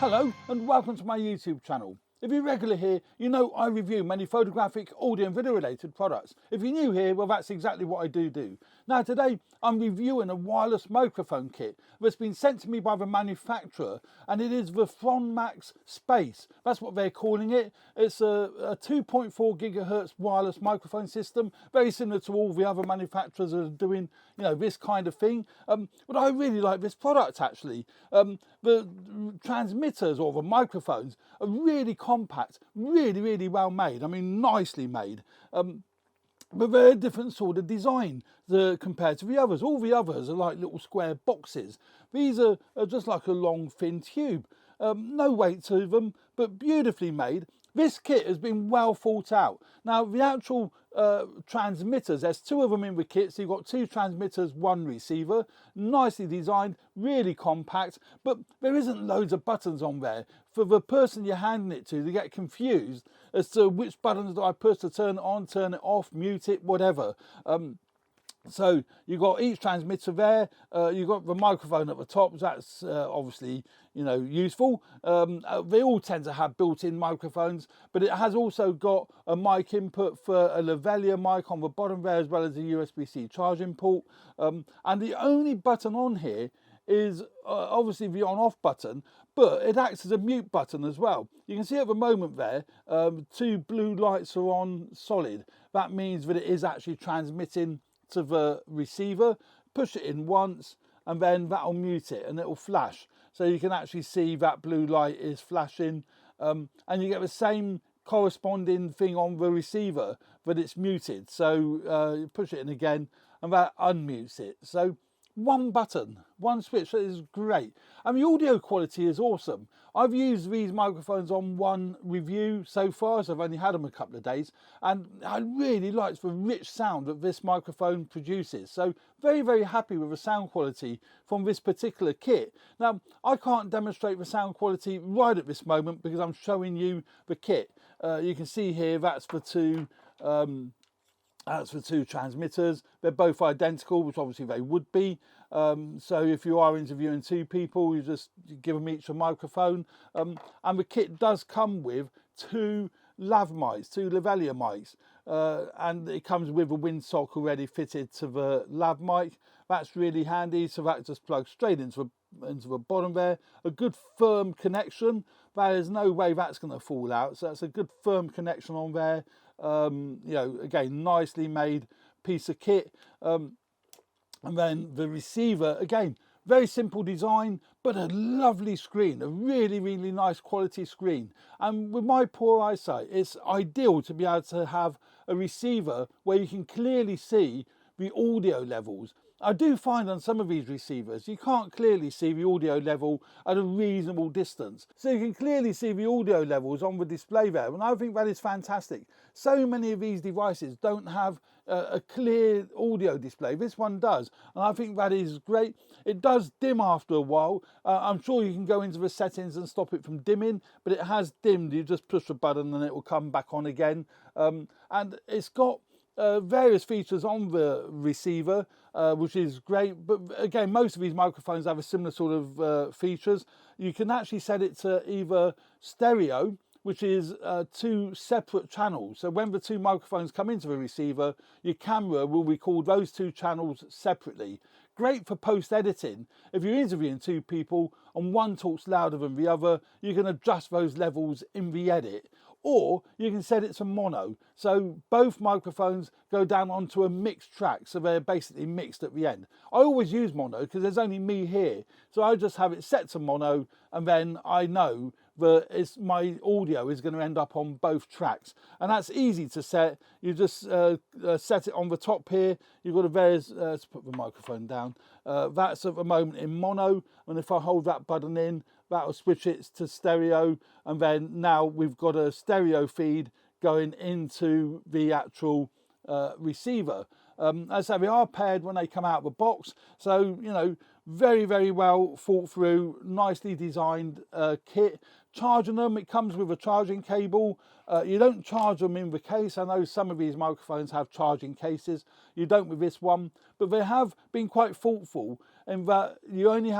Hello and welcome to my YouTube channel. If you're regular here, you know I review many photographic, audio and video related products. If you're new here, well that's exactly what I do. Now today I'm reviewing a wireless microphone kit that's been sent to me by the manufacturer, and it is the Thronmax Space. That's what they're calling it. It's a 2.4 gigahertz wireless microphone system, very similar to all the other manufacturers that are doing, you know, this kind of thing. But I really like this product actually. The transmitters or the microphones are really compact, really well made. I mean, nicely made. But they're a different sort of design compared to the others. All the others are like little square boxes. These are just like a long thin tube. No weight to them, but beautifully made. This kit has been well thought out. Now the actual transmitters, there's two of them in the kit, so you've got two transmitters, one receiver, nicely designed, really compact, but there isn't loads of buttons on there. For the person you're handing it to, they get confused as to which buttons do I push to turn it on, turn it off, mute it, whatever. So you've got each transmitter there, you've got the microphone at the top, that's obviously, you know, useful. They all tend to have built-in microphones, but it has also got a mic input for a lavalier mic on the bottom there, as well as a USB-C charging port. And the only button on here is obviously the on-off button, but it acts as a mute button as well. You can see at the moment there, two blue lights are on solid. That means that it is actually transmitting to the receiver. Push it in once and then that'll mute it and it'll flash, so you can actually see that blue light is flashing, and you get the same corresponding thing on the receiver, but it's muted. So you push it in again and that unmutes it. So one button, one switch. That is great. And the audio quality is awesome. I've used these microphones on one review so far, so I've only had them a couple of days, and I really liked the rich sound that this microphone produces. So very happy with the sound quality from this particular kit. Now I can't demonstrate the sound quality right at this moment because I'm showing you the kit. You can see here that's the two transmitters. They're both identical, which obviously they would be. So if you are interviewing two people, you just give them each a microphone. And the kit does come with two lav mics, two lavalier mics. And it comes with a windsock already fitted to the lav mic. That's really handy, so that just plugs straight into the bottom there. A good firm connection. There's no way that's going to fall out, so that's a good firm connection on there. You know, again, nicely made piece of kit. And then the receiver, again, very simple design, but a lovely screen, a really nice quality screen. And with my poor eyesight, it's ideal to be able to have a receiver where you can clearly see the audio levels. I do find on some of these receivers, you can't clearly see the audio level at a reasonable distance. So you can clearly see the audio levels on the display there, and I think that is fantastic. So many of these devices don't have a clear audio display. This one does, and I think that is great. It does dim after a while. I'm sure you can go into the settings and stop it from dimming, but it has dimmed. You just push the button and it will come back on again. And it's got various features on the receiver, which is great. But again, most of these microphones have a similar sort of features. You can actually set it to either stereo, which is two separate channels. So when the two microphones come into the receiver, your camera will record those two channels separately. Great for post-editing. If you're interviewing two people and one talks louder than the other, you can adjust those levels in the edit. Or you can set it to mono, so both microphones go down onto a mixed track, so they're basically mixed at the end. I always use mono because there's only me here, so I just have it set to mono, and then I know that my audio is going to end up on both tracks, and that's easy to set. You just set it on the top here. You've got a various, let's put the microphone down. That's at the moment in mono, and if I hold that button in, that'll switch it to stereo, and then now we've got a stereo feed going into the actual receiver. As I say, they are paired when they come out of the box, so you know, very well thought through, nicely designed kit. Charging them, it comes with a charging cable. You don't charge them in the case. I know some of these microphones have charging cases. You don't with this one, but they have been quite thoughtful. in that you only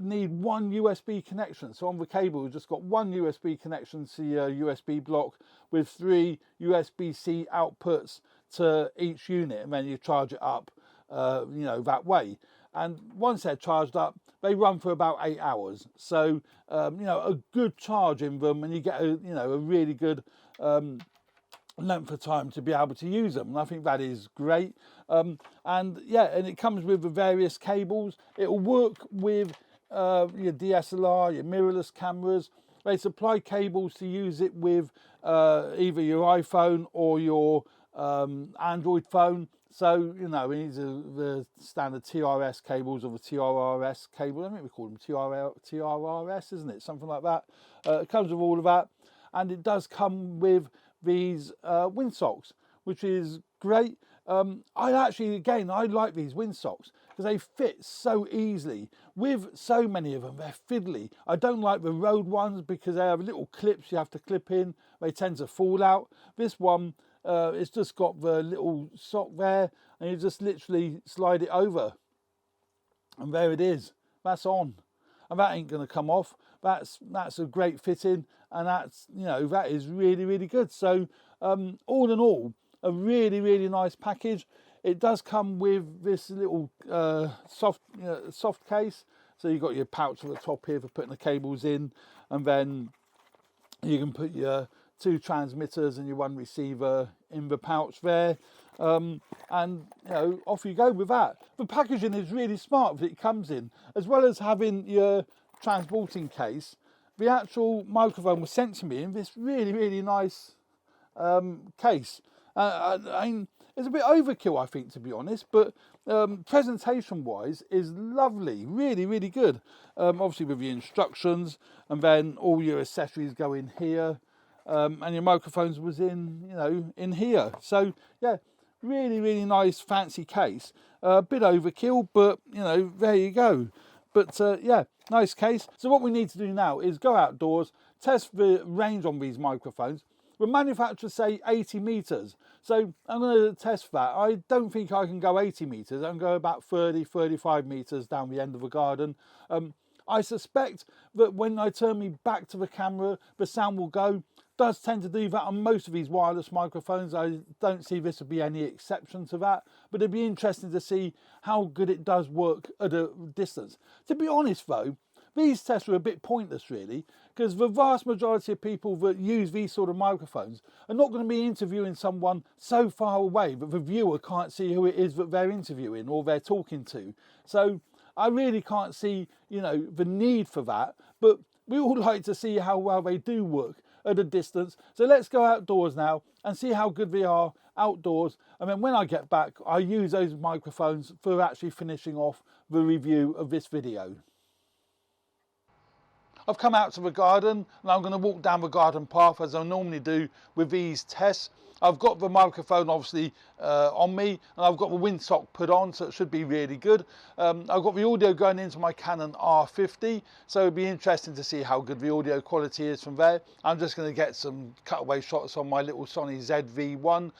need one USB connection. So on the cable, you've just got one USB connection to your USB block with 3 USB-C outputs to each unit, and then you charge it up, that way. And once they're charged up, they run for about 8 hours. So, a good charge in them, and you get a really good length of time to be able to use them, and I think that is great. And it comes with the various cables. It will work with your DSLR, your mirrorless cameras. They supply cables to use it with either your iPhone or your Android phone. So, these are the standard TRS cables, or the TRRS cable. I think we call them TRRS, isn't it? Something like that. It comes with all of that. And it does come with these windsocks, which is great. I like these windsocks because they fit so easily. With so many of them, they're fiddly. I don't like the road ones because they have little clips you have to clip in. They tend to fall out. This one, it's just got the little sock there, and you just literally slide it over, and there it is. That's on, and that ain't going to come off. That's a great fitting, and that is really, really good. So all in all, a really, really nice package. It does come with this little soft case. So you've got your pouch at the top here for putting the cables in, and then you can put your 2 transmitters and your 1 receiver in the pouch there. And off you go with that. The packaging is really smart that it comes in, as well as having your transporting case. The actual microphone was sent to me in this really, really nice case. It's a bit overkill, I think, to be honest, but presentation wise is lovely, really, really good. Obviously with the instructions, and then all your accessories go in here, and your microphones was in here. So yeah, really, really nice fancy case. A bit overkill, but there you go. But nice case. So what we need to do now is go outdoors, test the range on these microphones. The manufacturers say 80 meters. So I'm going to test that. I don't think I can go 80 meters. I can go about 30, 35 meters down the end of the garden. I suspect that when I turn me back to the camera, the sound will go. Does tend to do that on most of these wireless microphones. I don't see this would be any exception to that, but it'd be interesting to see how good it does work at a distance. To be honest though, these tests are a bit pointless really, because the vast majority of people that use these sort of microphones are not going to be interviewing someone so far away that the viewer can't see who it is that they're interviewing or they're talking to. So I really can't see, the need for that, but we all like to see how well they do work at a distance. So let's go outdoors now and see how good they are outdoors, and then when I get back I use those microphones for actually finishing off the review of this video. I've come out to the garden and I'm going to walk down the garden path as I normally do with these tests. I've got the microphone obviously on me, and I've got the windsock put on, so it should be really good. I've got the audio going into my Canon R50, so it'll be interesting to see how good the audio quality is from there. I'm just going to get some cutaway shots on my little Sony ZV-1.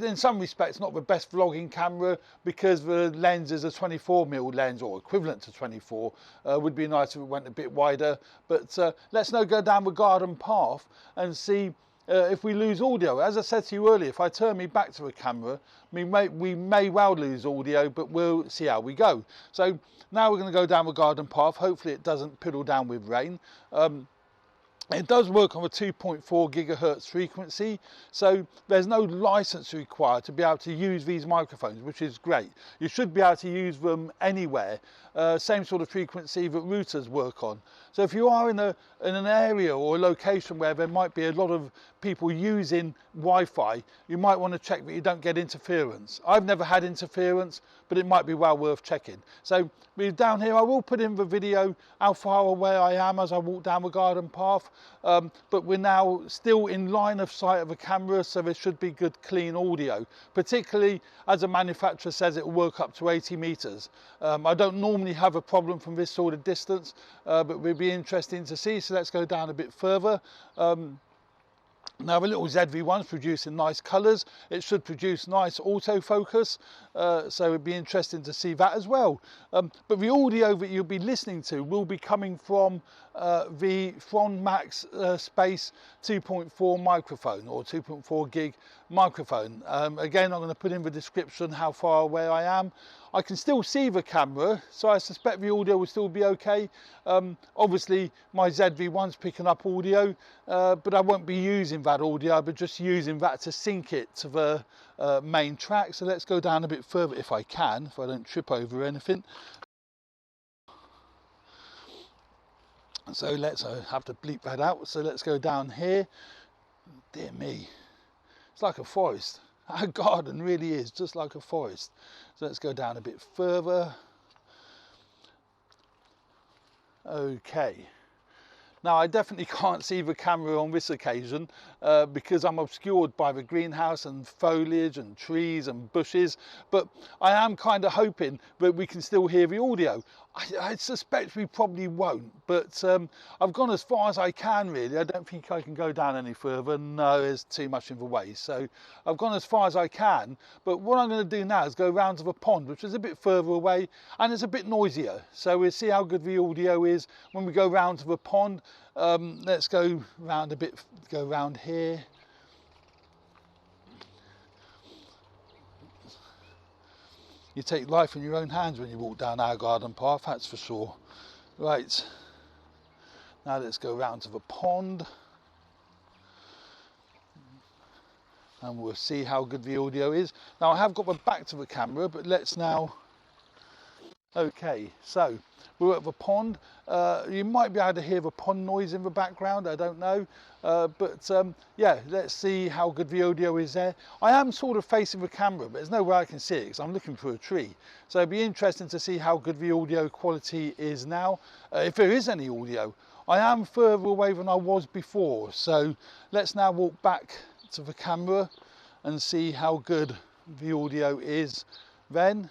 In some respects not the best vlogging camera because the lens is a 24mm lens, or equivalent to 24. Would be nice if it went a bit wider, but let's now go down the garden path and see if we lose audio. As I said to you earlier, if I turn me back to the camera, we may well lose audio, but we'll see how we go. So now we're going to go down the garden path. Hopefully it doesn't piddle down with rain. It does work on a 2.4 gigahertz frequency, so there's no license required to be able to use these microphones, which is great. You should be able to use them anywhere, same sort of frequency that routers work on. So if you are in an area or a location where there might be a lot of people using Wi-Fi, you might want to check that you don't get interference. I've never had interference, but it might be well worth checking. So we're down here. I will put in the video how far away I am as I walk down the garden path, but we're now still in line of sight of a camera, so there should be good clean audio, particularly as the manufacturer says it will work up to 80 meters. I don't normally have a problem from this sort of distance, but it will be interesting to see. So let's go down a bit further. Now the little ZV-1's producing nice colours. It should produce nice autofocus, so it'd be interesting to see that as well. But the audio that you'll be listening to will be coming from the Thronmax Space 2.4 microphone, or 2.4 gig microphone. Again, I'm going to put in the description how far away I am. I can still see the camera, so I suspect the audio will still be okay. Obviously my ZV-1's picking up audio, but I won't be using that audio, I'll be just using that to sync it to the main track. So let's go down a bit further if I can, if I don't trip over anything. So let's have to bleep that out. So let's go down here. Dear me, it's like a forest. Our garden really is just like a forest. So let's go down a bit further. Okay. Now I definitely can't see the camera on this occasion because I'm obscured by the greenhouse and foliage and trees and bushes, but I am kind of hoping that we can still hear the audio. I suspect we probably won't, but I've gone as far as I can really. I don't think I can go down any further. No, there's too much in the way. So I've gone as far as I can, but what I'm going to do now is go round to the pond, which is a bit further away and it's a bit noisier. So we'll see how good the audio is when we go round to the pond. Let's go round a bit, go round here. You take life in your own hands when you walk down our garden path, that's for sure. Right, now let's go round to the pond and we'll see how good the audio is. Now I have got my back to the camera, but let's now... Okay, so we're at the pond. You might be able to hear the pond noise in the background, I don't know. Yeah, let's see how good the audio is there. I am sort of facing the camera, but there's no way I can see it because I'm looking through a tree. So it'd be interesting to see how good the audio quality is now, if there is any audio. I am further away than I was before, so let's now walk back to the camera and see how good the audio is then.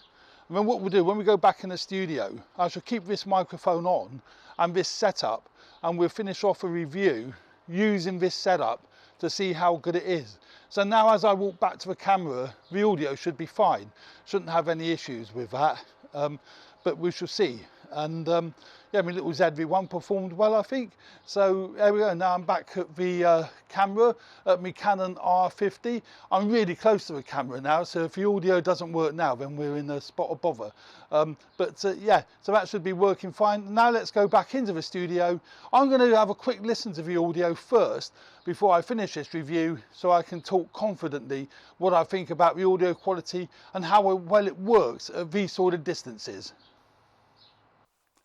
And then what we'll do, when we go back in the studio, I shall keep this microphone on and this setup, and we'll finish off a review using this setup to see how good it is. So now as I walk back to the camera, the audio should be fine. Shouldn't have any issues with that, but we shall see. And yeah, my little ZV-1 performed well, I think. So there we go, now I'm back at the camera, at my Canon R50. I'm really close to the camera now, so if the audio doesn't work now, then we're in a spot of bother. Yeah, so that should be working fine. Now let's go back into the studio. I'm going to have a quick listen to the audio first before I finish this review, so I can talk confidently what I think about the audio quality and how well it works at these sort of distances.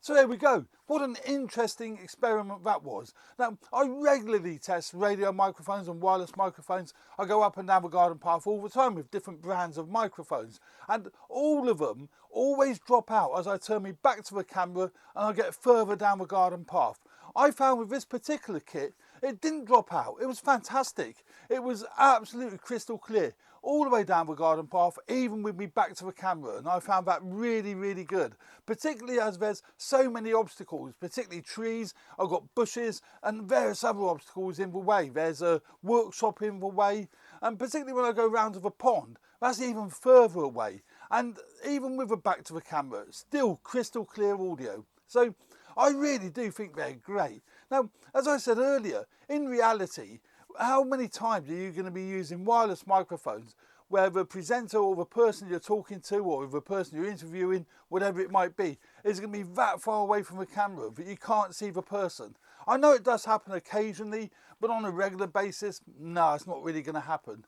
So there we go. What an interesting experiment that was. Now, I regularly test radio microphones and wireless microphones. I go up and down the garden path all the time with different brands of microphones, and all of them always drop out as I turn me back to the camera and I get further down the garden path. I found with this particular kit, it didn't drop out. It was fantastic. It was absolutely crystal clear all the way down the garden path, even with me back to the camera, and I found that really, really good, particularly as there's so many obstacles, particularly trees. I've got bushes and various other obstacles in the way. There's a workshop in the way, and particularly when I go round to the pond, that's even further away, and even with a back to the camera, still crystal clear audio. So I really do think they're great. Now, as I said earlier, in reality, how many times are you going to be using wireless microphones where the presenter or the person you're talking to or the person you're interviewing, whatever it might be, is going to be that far away from the camera that you can't see the person? I know it does happen occasionally, but on a regular basis, no, it's not really going to happen.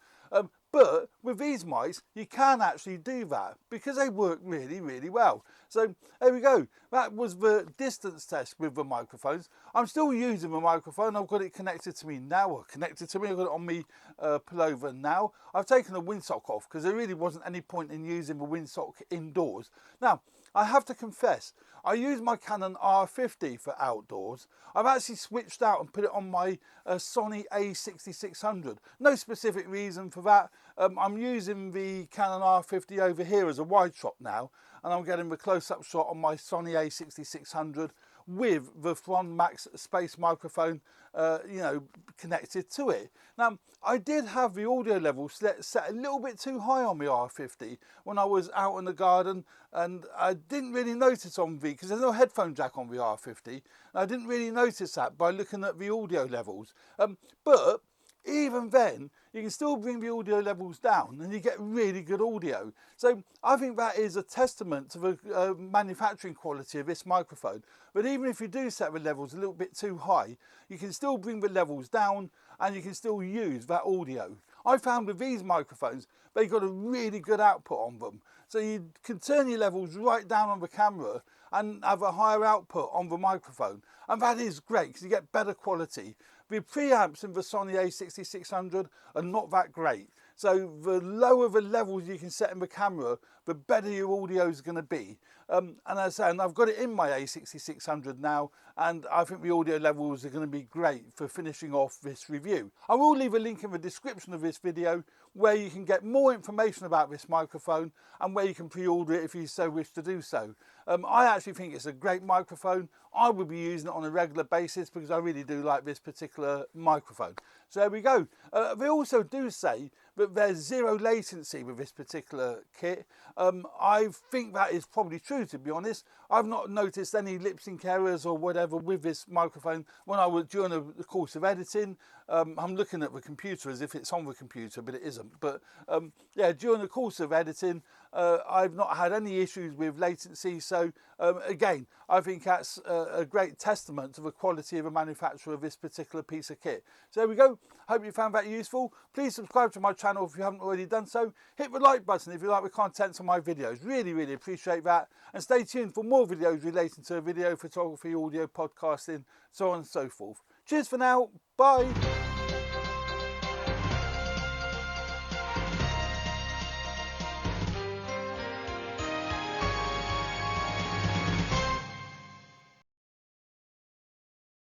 But with these mics, you can actually do that because they work really, really well. So there we go. That was the distance test with the microphones. I'm still using the microphone. I've got it connected to me now, or connected to me. I've got it on me pullover now. I've taken the windsock off because there really wasn't any point in using the windsock indoors. Now, I have to confess, I use my Canon R50 for outdoors. I've actually switched out and put it on my Sony A6600. No specific reason for that. I'm using the Canon R50 over here as a wide shot now, and I'm getting the close-up shot on my Sony A6600 with the Thronmax space microphone connected to it. Now, I did have the audio level set a little bit too high on my R50 when I was out in the garden, and I didn't really notice on because there's no headphone jack on the R50. I didn't really notice that by looking at the audio levels. But even then, you can still bring the audio levels down and you get really good audio. So I think that is a testament to the manufacturing quality of this microphone. But even if you do set the levels a little bit too high, you can still bring the levels down and you can still use that audio. I found with these microphones, they got a really good output on them. So you can turn your levels right down on the camera and have a higher output on the microphone. And that is great because you get better quality. The preamps in the Sony a6600 are not that great. So the lower the levels you can set in the camera, the better your audio is going to be. And as I say, I've got it in my a6600 now, and I think the audio levels are going to be great for finishing off this review. I will leave a link in the description of this video where you can get more information about this microphone and where you can pre-order it if you so wish to do so. I actually think it's a great microphone. I will be using it on a regular basis because I really do like this particular microphone. So there we go. They also do say that there's zero latency with this particular kit. I think that is probably true, to be honest. I've not noticed any lip sync errors or whatever with this microphone when I was during the course of editing. I'm looking at the computer as if it's on the computer, but it isn't. But yeah, during the course of editing, I've not had any issues with latency. So again, I think that's a great testament to the quality of the manufacturer of this particular piece of kit. So there we go. Hope you found that useful. Please subscribe to my channel if you haven't already done so. Hit the like button if you like the content of my videos. Really, really appreciate that. And stay tuned for more videos relating to video photography, audio, podcasting, so on and so forth. Cheers for now. Bye.